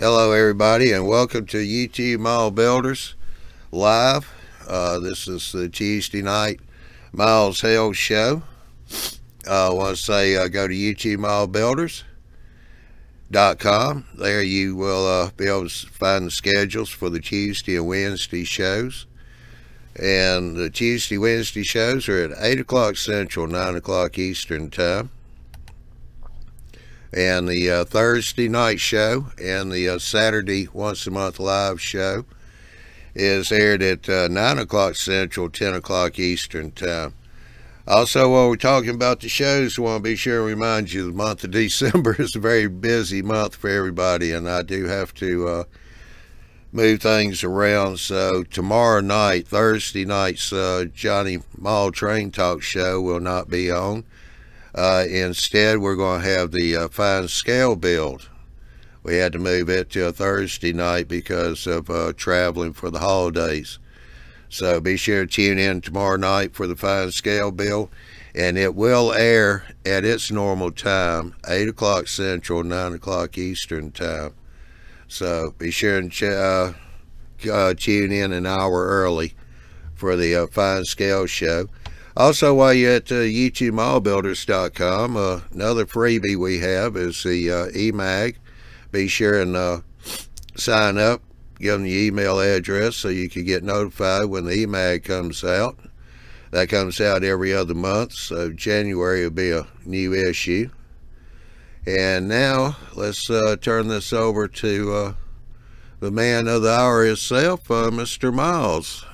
Hello everybody and welcome to YouTube Mile Builders Live. This is the Tuesday night Miles Hale show. I want to say go to YouTubemilebuilders.com. There you will be able to find the schedules for the Tuesday and Wednesday shows. And the Tuesday, Wednesday shows are at 8 o'clock Central, 9 o'clock Eastern Time. And the Thursday night show and the Saturday once a month live show is aired at 9 o'clock Central, 10 o'clock Eastern Time. Also, while we're talking about the shows, I want to be sure to remind you the month of December is a very busy month for everybody, and I do have to move things around. So tomorrow night, Thursday night's Johnny Mall Train Talk show will not be on. Instead, we're going to have the fine scale build. We had to move it to a Thursday night because of traveling for the holidays. So be sure to tune in tomorrow night for the fine scale build, and it will air at its normal time, 8 o'clock Central, 9 o'clock Eastern Time. So be sure and tune in an hour early for the fine scale show. Also, while you're at YouTubeMileBuilders.com, another freebie we have is the eMag. Be sure and sign up, give them your email address so you can get notified when the eMag comes out. That comes out every other month, so January will be a new issue. And now, let's turn this over to the man of the hour himself, Mr. Miles.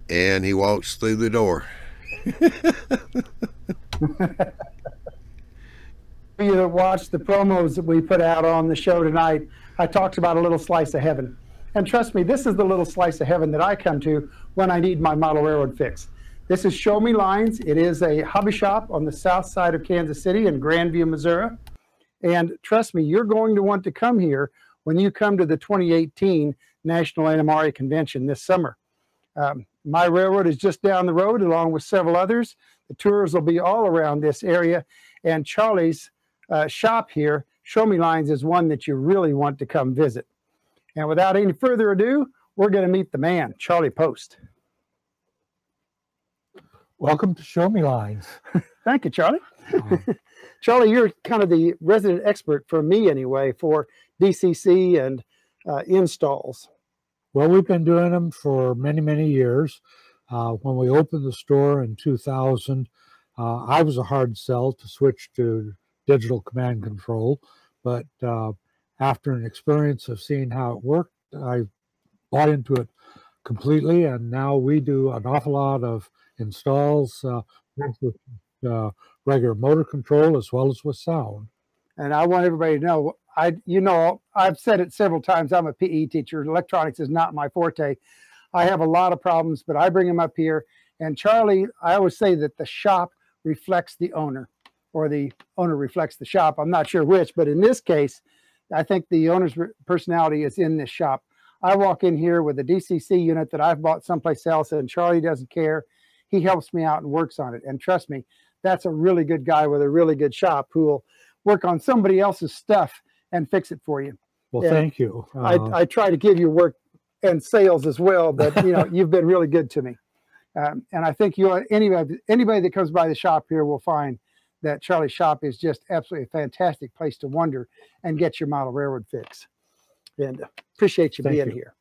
And he walks through the door. You that watched the promos that we put out on the show tonight, I talked about a little slice of heaven. And trust me, this is the little slice of heaven that I come to when I need my model railroad fix. This is Show Me Lines. It is a hobby shop on the south side of Kansas City in Grandview, Missouri. And trust me, you're going to want to come here when you come to the 2018 National NMRA Convention this summer. My railroad is just down the road along with several others. The tours will be all around this area, and Charlie's shop here, Show Me Lines, is one that you really want to come visit. And without any further ado, we're going to meet the man, Charlie Post. Welcome to Show Me Lines. Thank you, Charlie. Charlie, you're kind of the resident expert, for me anyway, for DCC and installs. Well, we've been doing them for many, many years. When we opened the store in 2000, I was a hard sell to switch to digital command control. But after an experience of seeing how it worked, I bought into it completely. And now we do an awful lot of installs with regular motor control as well as with sound. And I want everybody to know, I've said it several times, I'm a PE teacher. Electronics is not my forte. I have a lot of problems, but I bring them up here. And Charlie, I always say that the shop reflects the owner, or the owner reflects the shop. I'm not sure which, but in this case, I think the owner's personality is in this shop. I walk in here with a DCC unit that I've bought someplace else, and Charlie doesn't care. He helps me out and works on it. And trust me, that's a really good guy with a really good shop who will work on somebody else's stuff and fix it for you. Well, thank you. I try to give you work and sales as well, but you've been really good to me. And I think anybody that comes by the shop here will find that Charlie's shop is just absolutely a fantastic place to wander and get your model railroad fix. And appreciate you being here.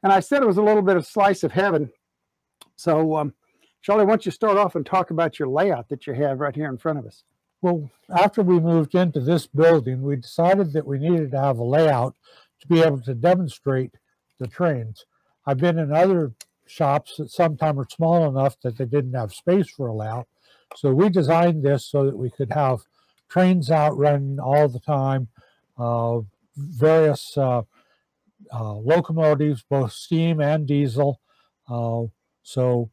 And I said it was a little bit of slice of heaven. So Charlie, why don't you start off and talk about your layout that you have right here in front of us? Well, after we moved into this building, we decided that we needed to have a layout to be able to demonstrate the trains. I've been in other shops that sometimes are small enough that they didn't have space for a layout. So we designed this so that we could have trains out running all the time, various locomotives, both steam and diesel. So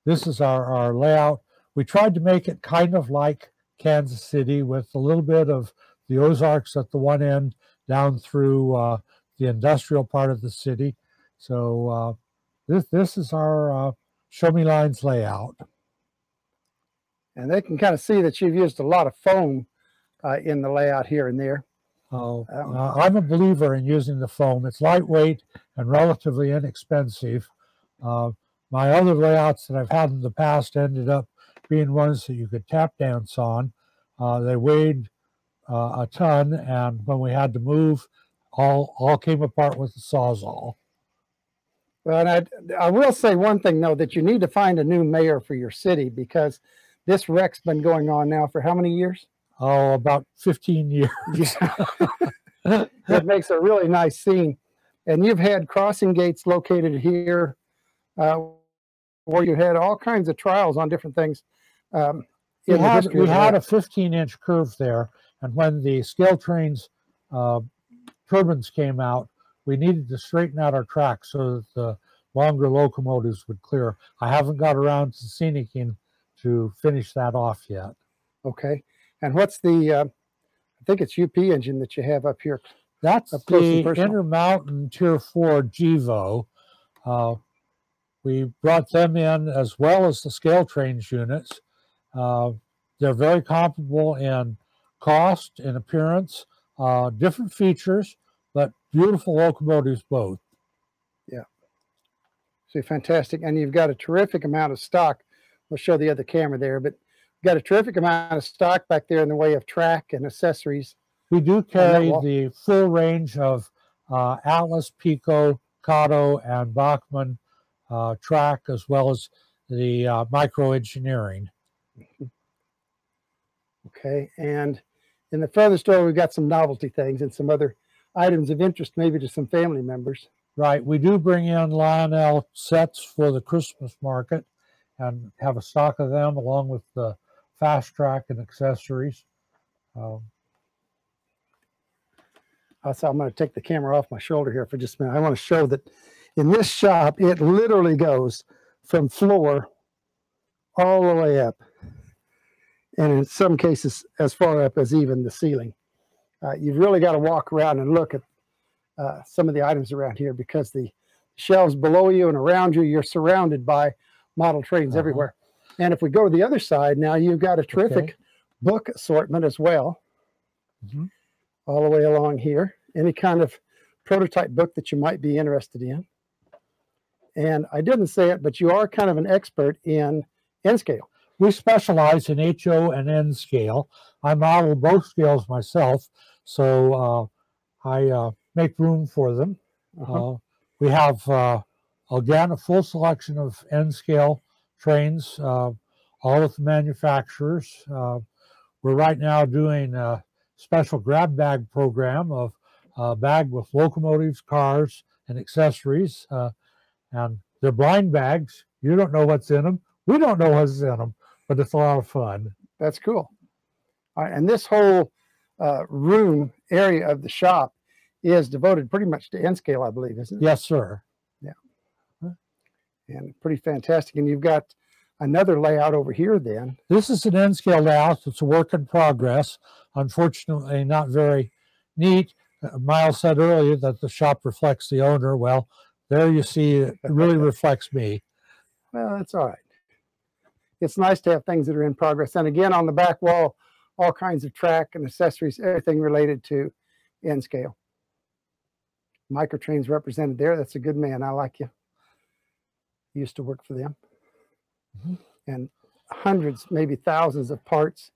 this is our layout. We tried to make it kind of like Kansas City, with a little bit of the Ozarks at the one end down through the industrial part of the city. So this is our Show Me Lines layout. And they can kind of see that you've used a lot of foam in the layout here and there. I'm a believer in using the foam. It's lightweight and relatively inexpensive. My other layouts that I've had in the past ended up being ones that you could tap dance on. They weighed a ton, and when we had to move, all came apart with the Sawzall. Well, and I will say one thing, though, that you need to find a new mayor for your city, because this wreck's been going on now for how many years? Oh, about 15 years. Yeah. It makes a really nice scene. And you've had crossing gates located here where you had all kinds of trials on different things. We had a 15-inch curve there, and when the scale trains turbines came out, we needed to straighten out our tracks so that the longer locomotives would clear. I haven't got around to scenicking to finish that off yet. Okay. And what's the, I think it's UP engine that you have up here? That's the Intermountain Tier 4 GEVO. We brought them in as well as the scale trains units. They're very comparable in cost and appearance, different features, but beautiful locomotives both. Yeah. So fantastic. And you've got a terrific amount of stock. We'll show the other camera there, but you've got a terrific amount of stock back there in the way of track and accessories. We do carry the full range of Atlas, Pico, Kato, and Bachmann track, as well as the micro engineering. Okay. And in the further store, we've got some novelty things and some other items of interest, maybe to some family members. Right. We do bring in Lionel sets for the Christmas market and have a stock of them along with the fast track and accessories. So I'm going to take the camera off my shoulder here for just a minute. I want to show that in this shop, it literally goes from floor all the way up, and in some cases as far up as even the ceiling. You've really got to walk around and look at some of the items around here, because the shelves below you and around you, you're surrounded by model trains everywhere. And if we go to the other side, now you've got a terrific book assortment as well, all the way along here. Any kind of prototype book that you might be interested in. And I didn't say it, but you are kind of an expert in N scale. We specialize in HO and N scale. I model both scales myself, so I make room for them. We have, again, a full selection of N scale trains, all with the manufacturers. We're right now doing a special grab bag program of a bag with locomotives, cars, and accessories. And they're blind bags. You don't know what's in them. We don't know what's in them, but it's a lot of fun. That's cool. All right, and this whole room area of the shop is devoted pretty much to N scale, I believe, isn't it? Yes, sir. Yeah. And pretty fantastic. And you've got another layout over here then. This is an N scale layout. It's a work in progress. Unfortunately, not very neat. Miles said earlier that the shop reflects the owner. Well, there you see it really reflects me. Well, that's all right. It's nice to have things that are in progress. And again, on the back wall, all kinds of track and accessories, everything related to N scale. Microtrains represented there. That's a good man. I like you. Used to work for them. And hundreds, maybe thousands of parts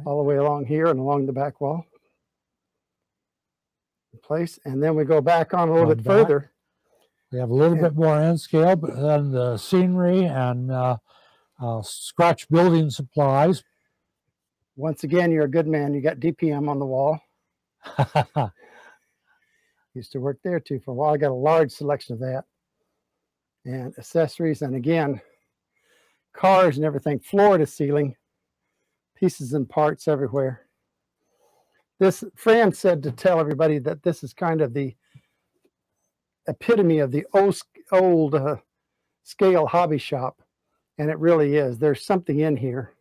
all the way along here and along the back wall. Place. And then we go back on a little bit further. We have a little bit more N scale, but then the scenery and scratch building supplies. Once again, you're a good man. You got DPM on the wall. Used to work there too for a while. I got a large selection of that. And accessories, and again, cars and everything, floor to ceiling, pieces and parts everywhere. This, Fran said to tell everybody that this is kind of the epitome of the old scale hobby shop. And it really is. There's something in here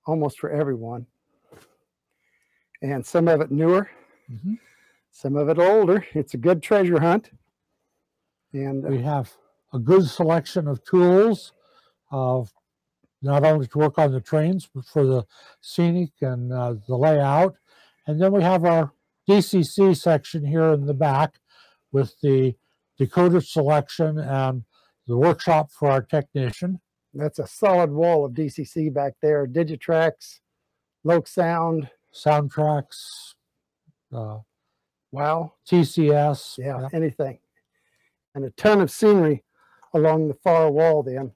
almost for everyone. And some of it newer, some of it older. It's a good treasure hunt. And we have a good selection of tools, not only to work on the trains, but for the scenic and the layout. And then we have our DCC section here in the back with the decoder selection and the workshop for our technician. That's a solid wall of DCC back there. Digitrax, Loc Sound, Soundtracks, wow, TCS. yeah, anything. And a ton of scenery along the far wall then.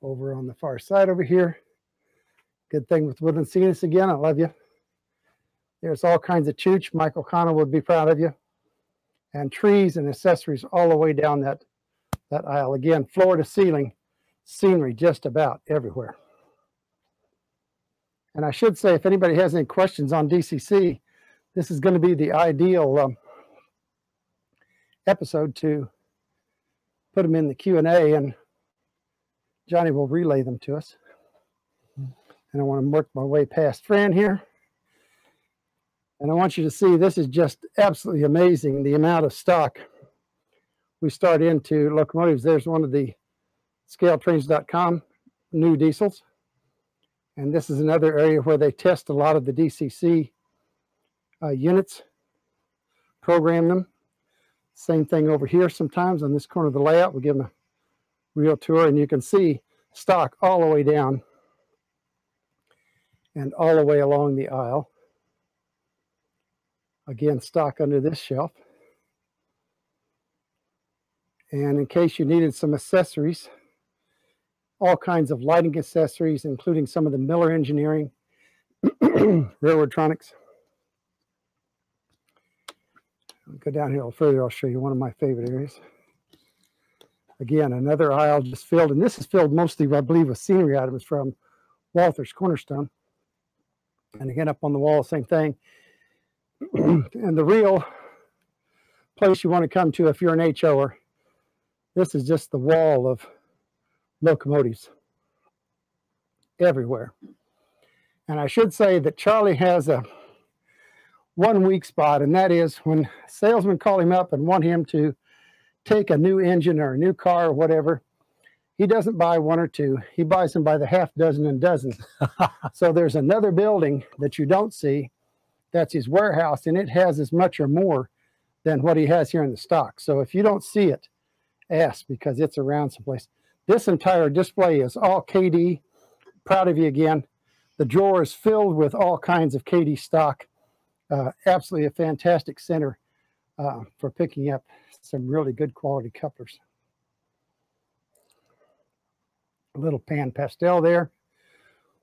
Over on the far side over here. Good thing with Woodland Scenics again, I love you. There's all kinds of chooch. Michael Connell would be proud of you. And trees and accessories all the way down that aisle. Again, floor to ceiling, scenery just about everywhere. And I should say, if anybody has any questions on DCC, this is going to be the ideal episode to put them in the Q&A, and Johnny will relay them to us. And I want to work my way past Fran here. And I want you to see, this is just absolutely amazing, the amount of stock we start into locomotives. There's one of the scaletrains.com new diesels. And this is another area where they test a lot of the DCC units, program them. Same thing over here sometimes on this corner of the layout. We'll give them a real tour, and you can see stock all the way down and all the way along the aisle. Again, stock under this shelf. And in case you needed some accessories, all kinds of lighting accessories, including some of the Miller Engineering, Railroadtronics. I'll go down here a little further, I'll show you one of my favorite areas. Again, another aisle just filled, and this is filled mostly, I believe, with scenery items from Walther's Cornerstone. And again, up on the wall, same thing. And the real place you want to come to if you're an HOer, this is just the wall of locomotives everywhere. And I should say that Charlie has a one weak spot, and that is when salesmen call him up and want him to take a new engine or a new car or whatever, he doesn't buy one or two. He buys them by the half dozen and dozen. So there's another building that you don't see. That's his warehouse, and it has as much or more than what he has here in the stock. So if you don't see it, ask, because it's around someplace. This entire display is all KD. Proud of you again. The drawer is filled with all kinds of KD stock. Absolutely a fantastic center for picking up some really good quality couplers. A little pan pastel there,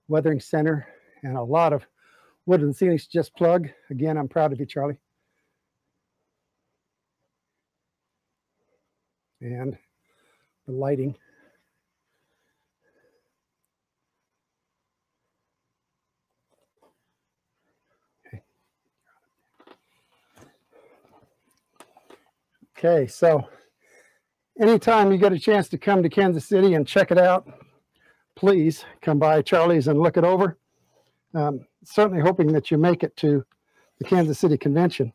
weathering center, and a lot of Woodland Scenics just plug. Again, I'm proud of you, Charlie. And the lighting. Okay, so anytime you get a chance to come to Kansas City and check it out, please come by Charlie's and look it over. Certainly hoping that you make it to the Kansas City Convention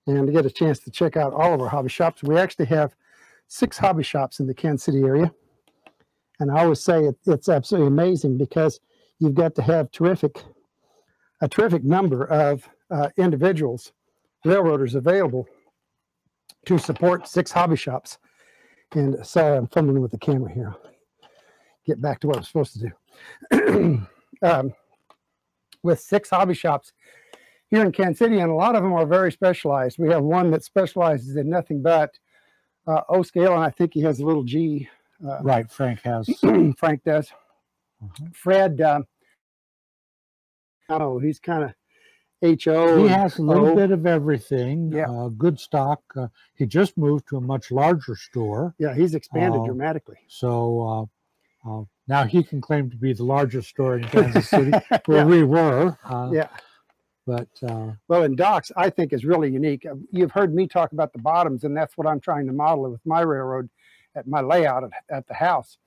and to get a chance to check out all of our hobby shops. We actually have 6 hobby shops in the Kansas City area. And I always say it's absolutely amazing because you've got to have a terrific number of individuals, railroaders available to support 6 hobby shops. And sorry, I'm fumbling with the camera here. Get back to what I'm supposed to do. With 6 hobby shops here in Kansas City, and a lot of them are very specialized. We have one that specializes in nothing but O scale, and I think he has a little G. Right, Frank has. Frank does. Fred, oh, he's kind of HO. He has a little bit of everything. Yeah. Good stock. He just moved to a much larger store. Yeah, he's expanded dramatically. So now he can claim to be the largest store in Kansas City, where we were. Yeah. But well, in docks, I think is really unique. You've heard me talk about the bottoms, and that's what I'm trying to model with my railroad at my layout at the house.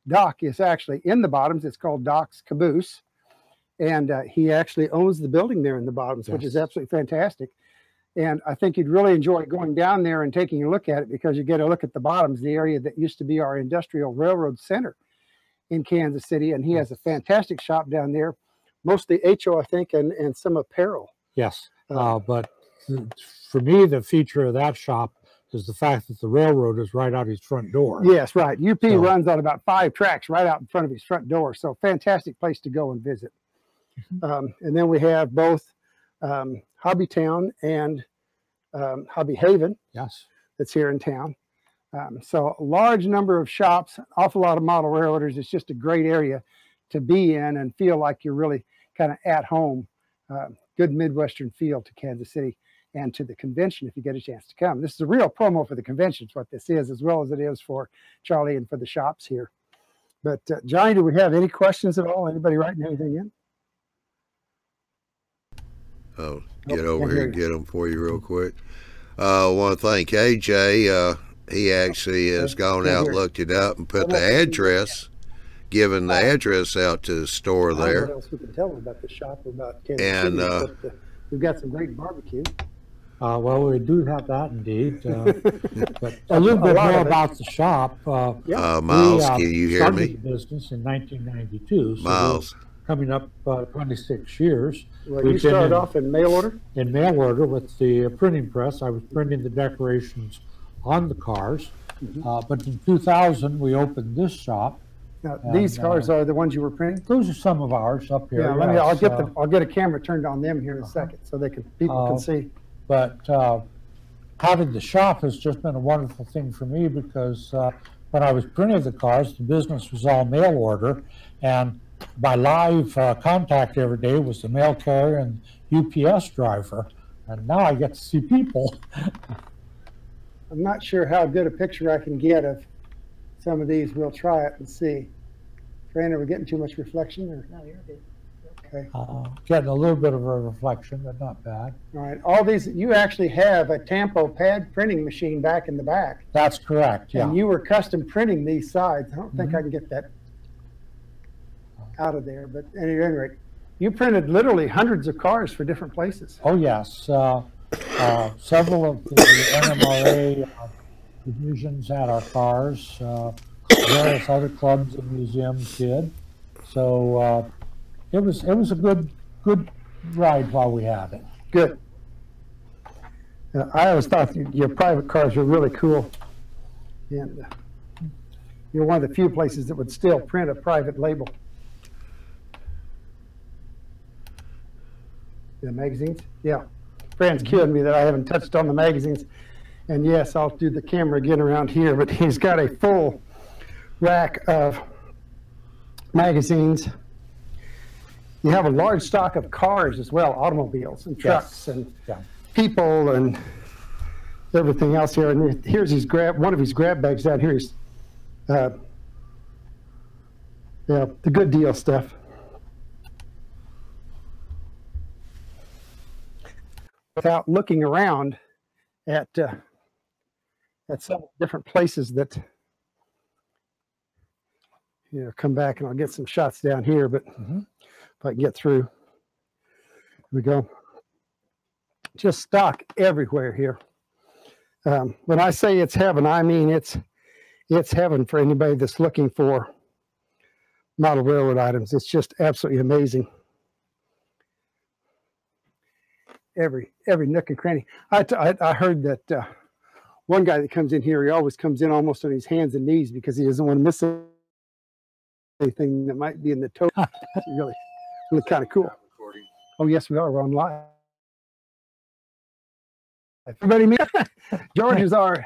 Doc is actually in the bottoms. It's called Doc's Caboose. And he actually owns the building there in the bottoms, which is absolutely fantastic. And I think you'd really enjoy going down there and taking a look at it, because you get a look at the bottoms, the area that used to be our industrial railroad center in Kansas City. And he has a fantastic shop down there, mostly HO, I think, and some apparel. Yes, but for me, the feature of that shop is the fact that the railroad is right out his front door. Yes, right. UP runs on about 5 tracks right out in front of his front door. So fantastic place to go and visit. And then we have both Hobbytown and Hobby Haven. Yes, that's here in town. So a large number of shops, an awful lot of model railroaders. It's just a great area to be in and feel like you're really kind of at home. Good Midwestern feel to Kansas City and to the convention if you get a chance to come. This is a real promo for the convention, is what this is, as well as it is for Charlie and for the shops here. But Johnny, do we have any questions at all? Anybody writing anything in? Oh, get over here and get them for you real quick. I want to thank AJ. He actually has gone out, looked it up, and put the address, given the address out to the store there. What else we can tell them about the shop or about Kansas City, but we've got some great barbecue. Well, we do have that indeed. But a little bit more about the shop. Miles, can you hear me? The business in 1992. So Miles. Coming up 26 years. Well, you started off in mail order? In mail order with the printing press. I was printing the decorations on the cars. But in 2000, we opened this shop. Now, these cars are the ones you were printing? Those are some of ours up here. Yeah, I'll get a camera turned on them here in a second so people can see. But having the shop has just been a wonderful thing for me, because when I was printing the cars, the business was all mail order, and my live contact every day was the mail carrier and UPS driver, and now I get to see people. I'm not sure how good a picture I can get of some of these. We'll try it and see. Fran, are we getting too much reflection? Or? No, you're good. Okay. Getting a little bit of a reflection, but not bad. All right. All these, you actually have a Tampo pad printing machine back in the back. That's correct, yeah. And you were custom printing these sides. I don't think I can get that out of there, but at any rate, you printed literally hundreds of cars for different places. Oh, yes. Several of the NMRA divisions had our cars. Various other clubs and museums did. So it was a good ride while we had it. Good. I always thought your private cars were really cool, and you're one of the few places that would still print a private label. The magazines? Yeah. Fran's killing me that I haven't touched on the magazines. And yes, I'll do the camera again around here, but he's got a full rack of magazines. You have a large stock of cars as well, automobiles and trucks and people and everything else here. And here's his one of his grab bags down here. He's, the good deal stuff. Without looking around at some different places that, come back and I'll get some shots down here, but if I can get through, here we go. Just stock everywhere here. When I say it's heaven, I mean it's heaven for anybody that's looking for model railroad items. It's just absolutely amazing. Every nook and cranny. I heard that one guy that comes in here, he always comes in almost on his hands and knees because he doesn't want to miss anything that might be in the toe. really kind of cool. Oh yes, we are. We're on live. Everybody, meet George is our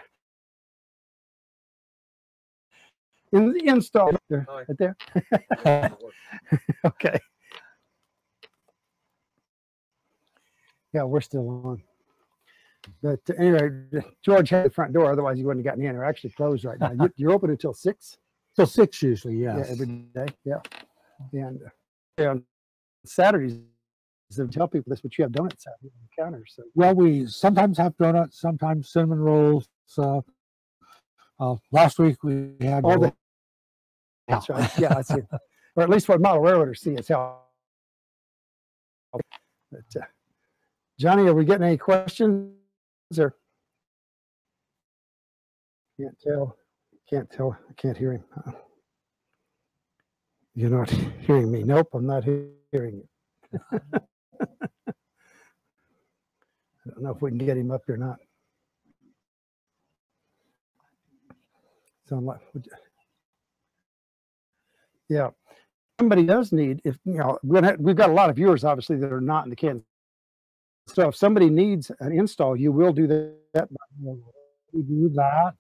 install there, right there. Okay. Yeah, we're still on. But anyway, George had the front door, otherwise you wouldn't have gotten in. They're actually closed right now. You're open until 6? Till 6 usually, yes. Yeah, every day, yeah. And on Saturdays, they tell people this, but you have donuts out here on the counter. So. Well, we sometimes have donuts, sometimes cinnamon rolls. Last week we had all the. That's right. Yeah, that's it. Or at least what model railroaders see is how. But, Johnny, are we getting any questions? there? Can't tell. Can't tell. I can't hear him. You're not hearing me. Nope, I'm not hearing you. I don't know if we can get him up here or not. Sound like, yeah. Somebody does need, if you know, we've got a lot of viewers obviously that are not in the Kansas. So if somebody needs an install, you will do that. We do that.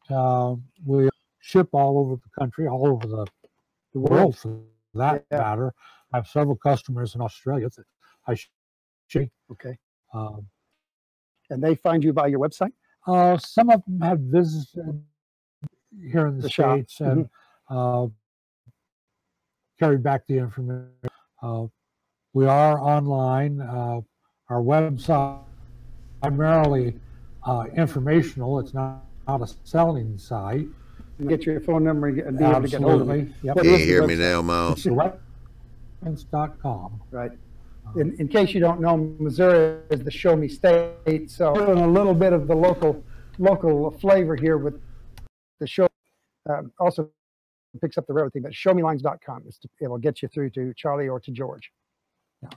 We ship all over the country, all over the world for that matter. I have several customers in Australia that I ship. Okay. And they find you by your website? Some of them have visited here in the States and carried back the information. We are online. Our website primarily informational. It's not a selling site. Get your phone number and be able to get hold of me. Yep. Can you hear me now, Miles? Reference.com. Right. In case you don't know, Missouri is the show me state, so doing a little bit of the local flavor here with the show. Also picks up the railroad thing, but showmelines.com is to able to get you through to Charlie or to George. Yeah.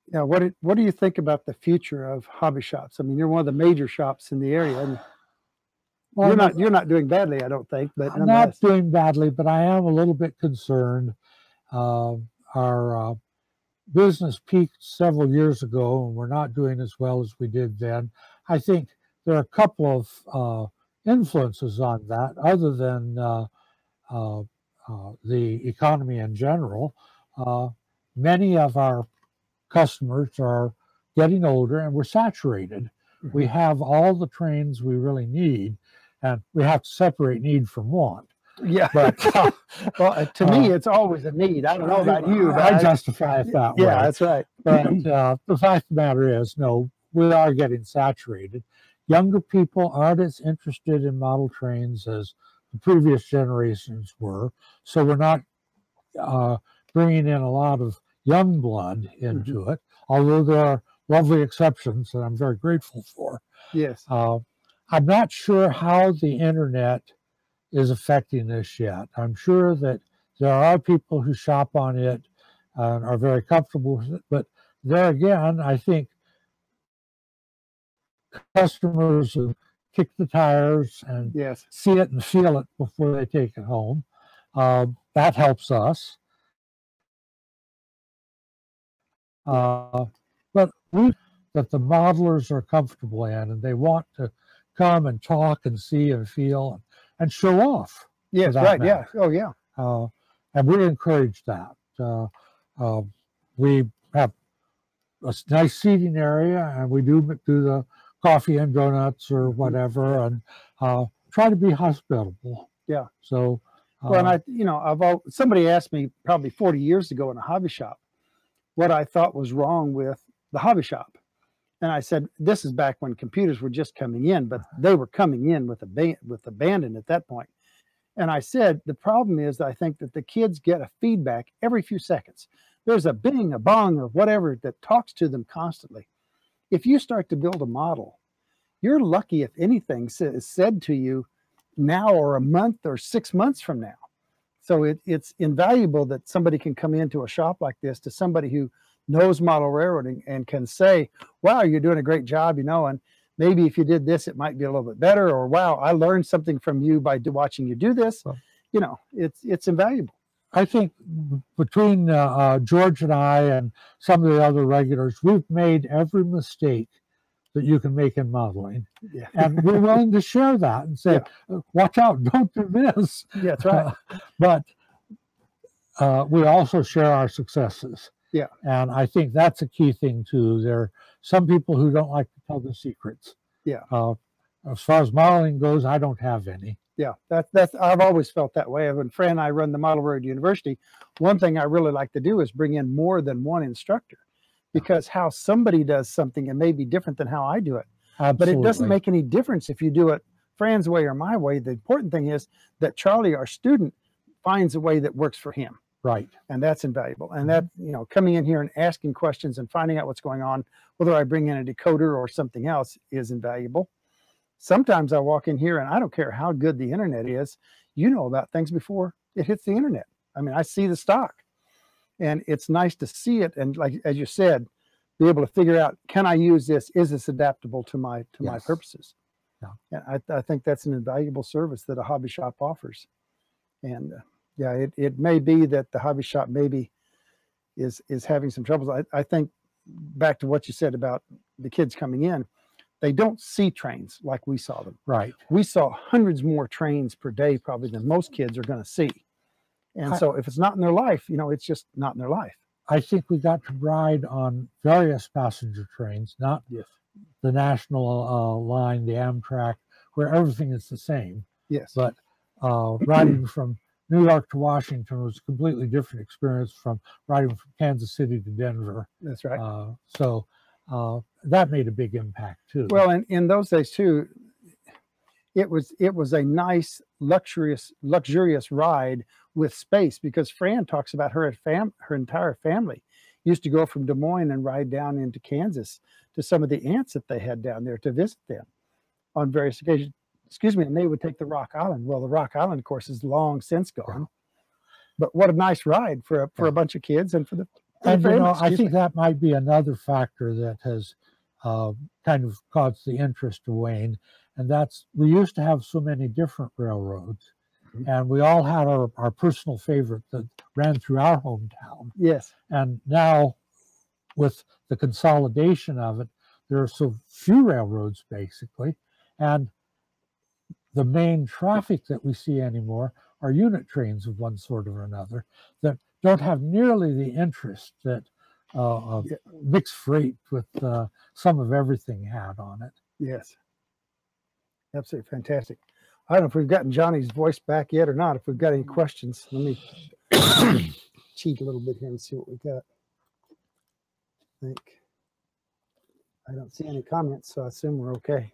Now, what do you think about the future of hobby shops? I mean, you're one of the major shops in the area, and well, you're not doing badly, I don't think. But I'm not doing badly, but I am a little bit concerned. Our business peaked several years ago, and we're not doing as well as we did then. I think there are a couple of influences on that, other than the economy in general. Many of our customers are getting older, and we're saturated. We have all the trains we really need, and we have to separate need from want. Yeah, but well, to me, it's always a need. I don't know about you, but I justify it that way. Yeah, that's right. But the fact of the matter is, no, we are getting saturated. Younger people aren't as interested in model trains as the previous generations were, so we're not bringing in a lot of young blood into it, although there are lovely exceptions that I'm very grateful for. Yes. I'm not sure how the internet is affecting this yet. I'm sure that there are people who shop on it and are very comfortable with it, but there again, I think customers who kick the tires and see it and feel it before they take it home. That helps us. But that the modelers are comfortable in, and they want to come and talk and see and feel and show off. Yes, right. Yeah. Oh, yeah. And we encourage that. We have a nice seating area, and we do the coffee and donuts or whatever, and try to be hospitable. Yeah. So, well, and somebody asked me probably 40 years ago in a hobby shop what I thought was wrong with the hobby shop. And I said, this is back when computers were just coming in, but they were coming in with abandon at that point. And I said, the problem is that I think that the kids get a feedback every few seconds. There's a bing, a bong, or whatever that talks to them constantly. If you start to build a model, you're lucky if anything is said to you now or a month or 6 months from now. So it's invaluable that somebody can come into a shop like this to somebody who knows model railroading and can say, wow, you're doing a great job, and maybe if you did this, it might be a little bit better, or wow, I learned something from you by watching you do this. It's invaluable. I think between George and I and some of the other regulars, we've made every mistake that you can make in modeling. Yeah. And we're willing to share that and say, watch out, don't do this. Yeah, that's right. But we also share our successes. Yeah. And I think that's a key thing too. There are some people who don't like to tell the secrets. Yeah. As far as modeling goes, I don't have any. Yeah, that's I've always felt that way. When Fran and I run the Model Railroad University, one thing I really like to do is bring in more than one instructor, because how somebody does something, it may be different than how I do it. Absolutely. But it doesn't make any difference if you do it Fran's way or my way. The important thing is that Charlie, our student, finds a way that works for him. Right. And that's invaluable. And that, you know, coming in here and asking questions and finding out what's going on, whether I bring in a decoder or something else, is invaluable. Sometimes I walk in here and I don't care how good the internet is, you know about things before it hits the internet. I mean, I see the stock, and it's nice to see it. And like, as you said, be able to figure out, can I use this? Is this adaptable to my purposes? Yeah. And I think that's an invaluable service that a hobby shop offers. And yeah, it may be that the hobby shop maybe is having some troubles. I think back to what you said about the kids coming in, they don't see trains like we saw them. Right. We saw hundreds more trains per day probably than most kids are going to see. And so if it's not in their life, you know, it's just not in their life. I think we got to ride on various passenger trains, not the national line, the Amtrak, where everything is the same. Yes. But riding from New York to Washington was a completely different experience from riding from Kansas City to Denver. That's right. So that made a big impact too. Well, and in those days too, it was a nice, luxurious ride with space, because Fran talks about her entire family used to go from Des Moines and ride down into Kansas to some of the aunts that they had down there to visit them on various occasions. Excuse me, and they would take the Rock Island. Well, the Rock Island, of course, is long since gone. But what a nice ride for a bunch of kids and for the and you know, I think that might be another factor that has kind of caused the interest to wane, and that's we used to have so many different railroads, and we all had our personal favorite that ran through our hometown. Yes. And now, with the consolidation of it, there are so few railroads basically, and the main traffic that we see anymore are unit trains of one sort or another that don't have nearly the interest that mixed freight with some of everything had on it. Yes. Absolutely fantastic. I don't know if we've gotten Johnny's voice back yet or not. If we've got any questions, let me cheat a little bit here and see what we got. I don't see any comments, so I assume we're okay.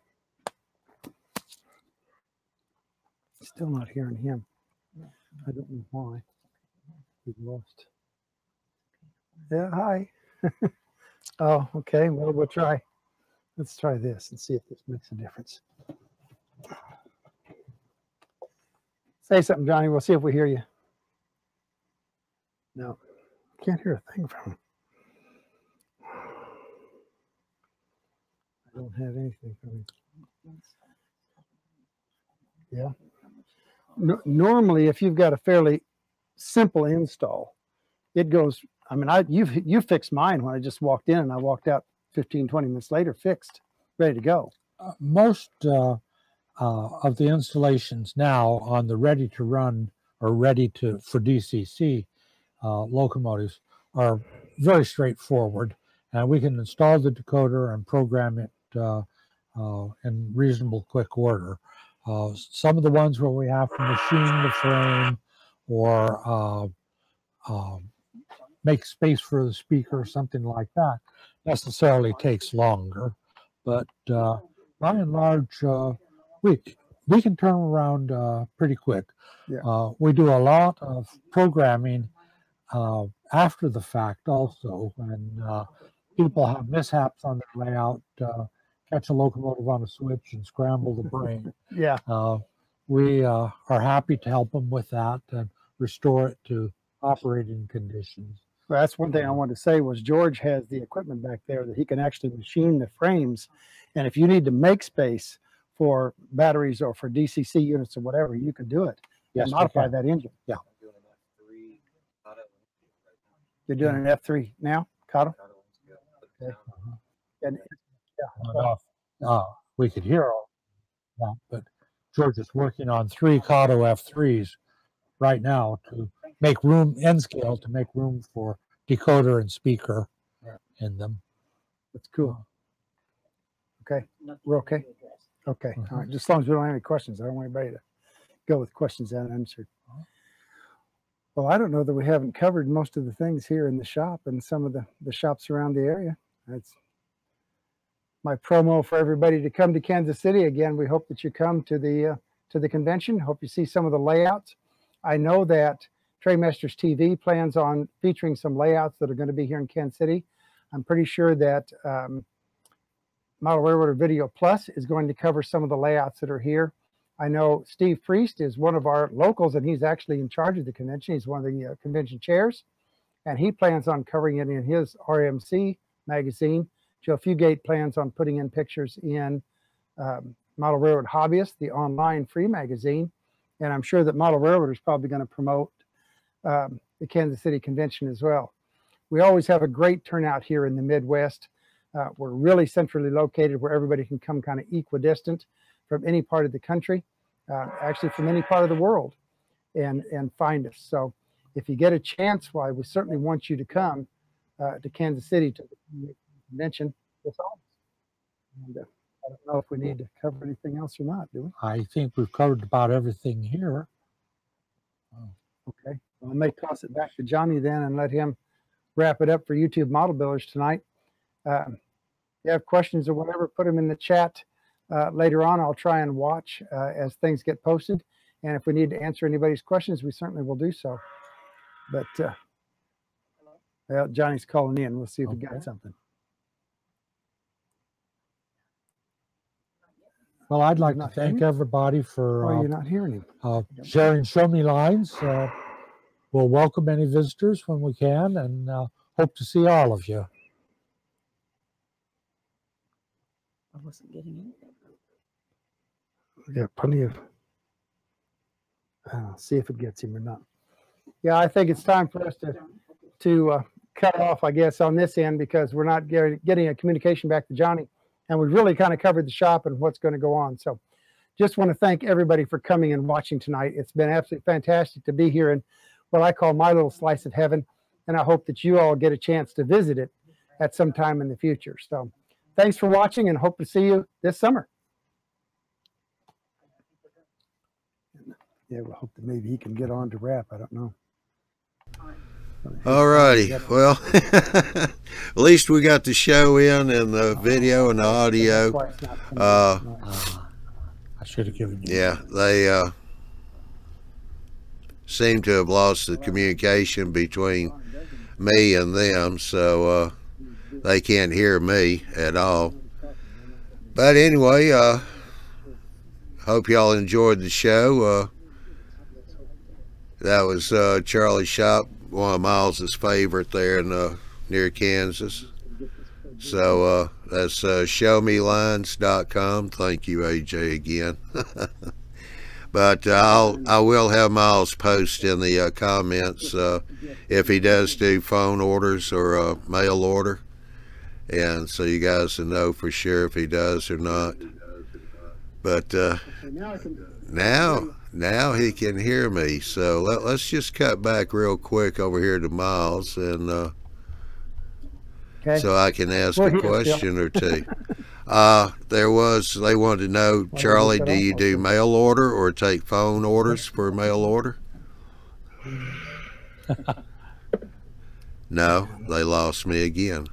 Still not hearing him. I don't know why. We've lost. Yeah, hi. Oh, okay. Well, we'll try. Let's try this and see if this makes a difference. Say something, Johnny. We'll see if we hear you. No, can't hear a thing from him. I don't have anything from him. Yeah. Normally, if you've got a fairly simple install, it goes, I mean, you fixed mine when I just walked in, and I walked out 15, 20 minutes later, fixed, ready to go. Most of the installations now on the ready to run or for DCC locomotives are very straightforward, and we can install the decoder and program it in reasonable quick order. Some of the ones where we have to machine the frame or make space for the speaker or something like that necessarily takes longer. But by and large, we can turn around pretty quick. Yeah. We do a lot of programming after the fact also, when people have mishaps on their layout, catch a locomotive on a switch and scramble the brain. Yeah. We are happy to help them with that and restore it to operating conditions. Well, that's one thing I wanted to say was George has the equipment back there that he can actually machine the frames. And if you need to make space for batteries or for DCC units or whatever, you can do it. Yes, and modify that engine. Yeah. You're doing an F3 now, Cotto? Okay. And we could hear all that, but George is working on 3 Cotto F3s right now to make room, N scale, to make room for decoder and speaker in them. That's cool. Okay, we're okay? Okay, all right. Just as long as we don't have any questions. I don't want anybody to go with questions unanswered. Well, I don't know that we haven't covered most of the things here in the shop and some of the shops around the area. That's my promo for everybody to come to Kansas City. Again, we hope that you come to the convention. Hope you see some of the layouts. I know that Traymasters TV plans on featuring some layouts that are going to be here in Kansas City. I'm pretty sure that Model Railroader Video Plus is going to cover some of the layouts that are here. I know Steve Priest is one of our locals, and he's actually in charge of the convention. He's one of the convention chairs, and he plans on covering it in his RMC magazine. Joe Fugate plans on putting in pictures in Model Railroad Hobbyist, the online free magazine, and I'm sure that Model Railroad is probably going to promote the Kansas City Convention as well. We always have a great turnout here in the Midwest. We're really centrally located where everybody can come kind of equidistant from any part of the country, actually from any part of the world, and find us. So if you get a chance, why, we certainly want you to come to Kansas City to the convention with us. And I don't know if we need to cover anything else or not, do we? I think we've covered about everything here. Okay, well, I may toss it back to Johnny then and let him wrap it up for YouTube Model Builders tonight. If you have questions or whatever, put them in the chat. Later on, I'll try and watch as things get posted. And if we need to answer anybody's questions, we certainly will do so. But well, Johnny's calling in. We'll see if we got something. Well, I'd like to thank everybody for you're not hearing him. sharing Show Me Lines. We'll welcome any visitors when we can, and hope to see all of you. I wasn't getting anything. We got plenty of. See if it gets him or not. Yeah, I think it's time for us to cut off, I guess, on this end, because we're not getting a communication back to Johnny, and we've really kind of covered the shop and what's going to go on. So, just want to thank everybody for coming and watching tonight. It's been absolutely fantastic to be here in what I call my little slice of heaven, and I hope that you all get a chance to visit it at some time in the future. So, thanks for watching, and hope to see you this summer. Yeah, we'll hope that maybe he can get on to wrap. I don't know. All righty. Well, at least we got the show in and the video and the audio. I should have given you. Yeah, they seem to have lost the communication between me and them, so they can't hear me at all. But anyway, hope y'all enjoyed the show. That was Charlie's shop, one of Miles's favorite there in near Kansas. So that's showmelines.com. Thank you, AJ, again. But I will have Miles post in the comments if he does do phone orders or a mail order, and so you guys will know for sure if he does or not. But now he can hear me, so let's just cut back real quick over here to Miles, and so I can ask a question or two. They wanted to know, Charlie, do you do mail order or take phone orders for mail order? No, they lost me again.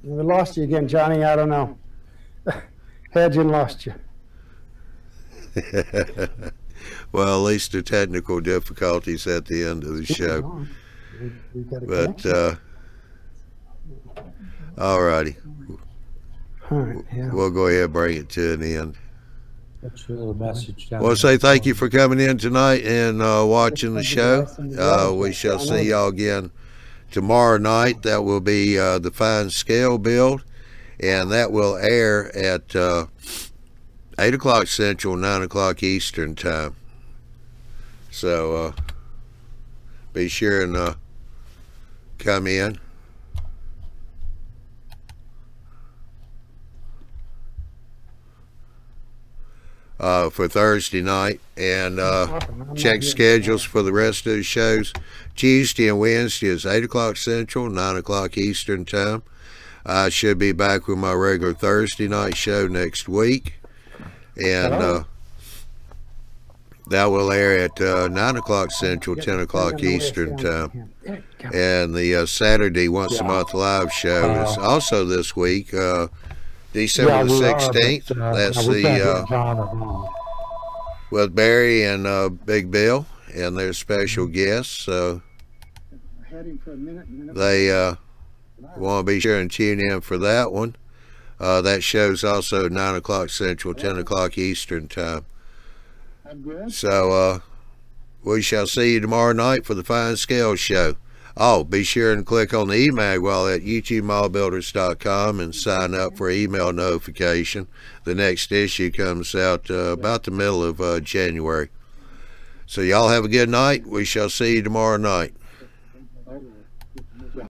We lost you again, Johnny. I don't know. Had you lost you. Well, at least the technical difficulties at the end of the show. But all righty. We'll go ahead and bring it to an end. Well, say thank you for coming in tonight and watching the show. We shall see y'all again tomorrow night. That will be the fine scale build, and that will air at 8 o'clock Central, 9 o'clock Eastern time. So be sure and come in. For Thursday night, and check schedules for the rest of the shows. Tuesday and Wednesday is 8 o'clock Central, 9 o'clock Eastern time. I should be back with my regular Thursday night show next week, and that will air at 9 o'clock Central, 10 o'clock Eastern time. And the Saturday once a month live show is also this week, December the 16th. That's the with Barry and Big Bill, and their special guests. So Heading for a minute. they want to be sure and tune in for that one. That show's also 9 o'clock Central, 10 o'clock Eastern time. I'm good. So we shall see you tomorrow night for the Fine Scale Show. Oh, be sure and click on the email while at YouTubeModelBuilders.com and sign up for email notification. The next issue comes out about the middle of January. So y'all have a good night. We shall see you tomorrow night.